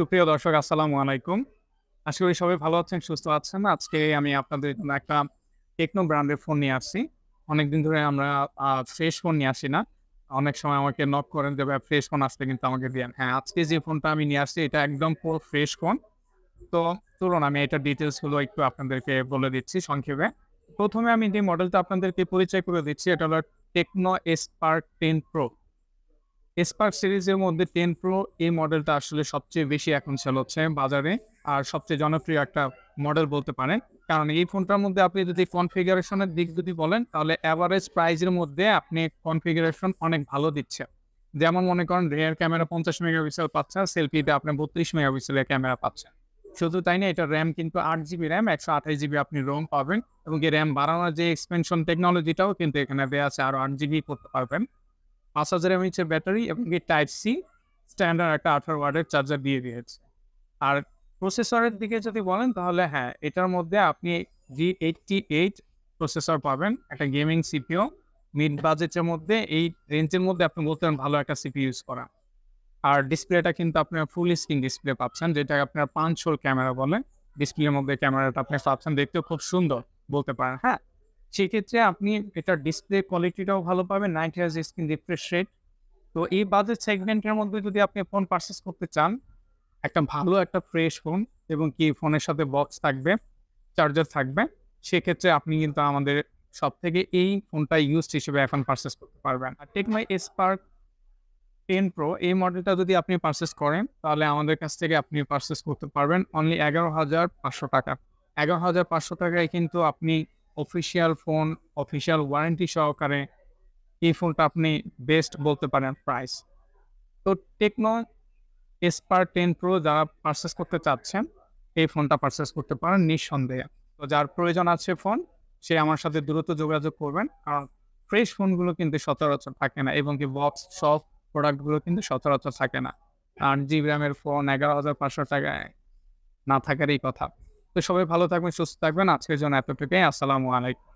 সুপ্রিয় দর্শক আসসালামু আলাইকুম। আশা করি সবাই ভালো আছেন, সুস্থ আছেন। আজকে আমি আপনাদের জন্য একটা টেকনো ব্র্যান্ডের ফোন নিয়ে আসছি। অনেকদিন ধরে আমরা ফ্রেশ ফোন নিয়ে আসি না। অনেক সময় আমাকে নক করেন যে, "ভাই ফ্রেশ ফোন আসলে কিন্তু আমাকে দিয়েন।" হ্যাঁ, আজকে যে ফোনটা আমি নিয়ে আসছি এটা একদম পুরো ফ্রেশ ফোন। তো চলুন আমি এটার ডিটেইলস গুলো একটু আপনাদেরকে বলে দিচ্ছি সংক্ষেপে। ১ম এ আমি যে মডেলটা আপনাদেরকে পরিচয় করে দিচ্ছি এটা হলো টেকনো Spark 10 Pro। Spark সিরিজের মধ্যে 10 Pro এই মডেলটা আসলে সবচেয়ে বেশি এখন সেল হচ্ছে বাজারে। আর সবচেয়ে জনপ্রিয় একটা মডেল বলতে পারেন। কারণ এই ফোনটার মধ্যে আপনি যদি কনফিগারেশন এর দিক যদি বলেন, তাহলে এভারেজ প্রাইস এর মধ্যে আপনি কনফিগারেশন অনেক ভালো দিচ্ছে। যেমন মনে করেন রিয়ার ক্যামেরা ৫০ মেগাপিক্সেল পাচ্ছেন, সেলফিতে আপনি ৩২ মেগাপিক্সেলের ক্যামেরা পাচ্ছেন। শুধু তাই না, এটার RAM কিন্তু ৮ জিবি RAM, ১২৮ জিবি আপনি ROM পাবেন এবং এই RAM বাড়ানোর যে এক্সপেনশন টেকনোলজিটাও কিন্তু এখানে দেয়া আছে, আরো ৮ জিবি করতে পারবেন। ৫০০০ এমএইচ এর ব্যাটারি এবং টাইপ সি স্ট্যান্ডার্ড একটা ১৮ ওয়াটের চার্জার দিয়ে দিয়েছে। আর প্রসেসরের দিকে যদি বলেন তাহলে হ্যাঁ, এটার মধ্যে আপনি G88 প্রসেসর পাবেন। একটা গেমিং সিপিইউ মিড বাজেটের মধ্যে এই রেঞ্জের মধ্যে আপনি বলতে পারেন ভালো একটা সিপিইউ ইউজ করা। আর ডিসপ্লেটা কিন্তু আপনার ফুল স্ক্রিন ডিসপ্লে পাচ্ছেন, যেটা আপনার পাঞ্চ হোল ক্যামেরা বলে। ডিসপ্লের মধ্যে ক্যামেরাটা আপনি পাচ্ছেন, দেখতেও খুব সুন্দর বলতে পারেন, হ্যাঁ? সেক্ষেত্রে আপনি এটার ডিসপ্লে কোয়ালিটিটাও ভালো পাবেন, 90 হার্জ স্ক্রিন রিফ্রেশ রেট। তো এই বাজেট সেগমেন্টের মধ্যে যদি আপনি ফোন পারচেজ করতে চান, একটা ভালো একটা ফ্রেশ ফোন এবং কি ফোনের সাথে বক্স থাকবে, চার্জার থাকবে, সেক্ষেত্রে আপনি কিন্তু আমাদের শপ থেকে এই ফোনটা ইউজড হিসেবে এখন পারচেজ করতে পারবেন। আর টেকনো Spark 10 Pro এই মডেলটা যদি আপনি পারচেজ করেন, তাহলে আমাদের কাছ থেকে আপনি পারচেজ করতে পারবেন অনলি ৳১১,৫০০। ৳১১,৫০০ কিন্তু আপনি অফিসিয়াল ফোন, অফিসিয়াল ওয়ারেন্টি সহকারে এই ফোনটা আপনি বেস্ট বলতে পারেন প্রাইস। তো টেকনো Spark 10 Pro যারা পারচেজ করতে চাচ্ছেন, এই ফোনটা পারচেজ করতে পারেন নিঃসন্দেহে। তো যার প্রয়োজন আছে ফোন, সে আমার সাথে দ্রুত যোগাযোগ করবেন। কারণ ফ্রেশ ফোনগুলো কিন্তু সচরাচর থাকে না এবং কি বক্স সহ প্রোডাক্ট গুলো কিন্তু সচরাচর থাকে না। ৮ জিবি RAM এর ফোন ৳১১,৫০০ না থাকারই কথা। তো সবাই ভালো থাকবেন, সুস্থ থাকবেন। আজকের জন্য এতটুকুই। আসসালামু আলাইকুম।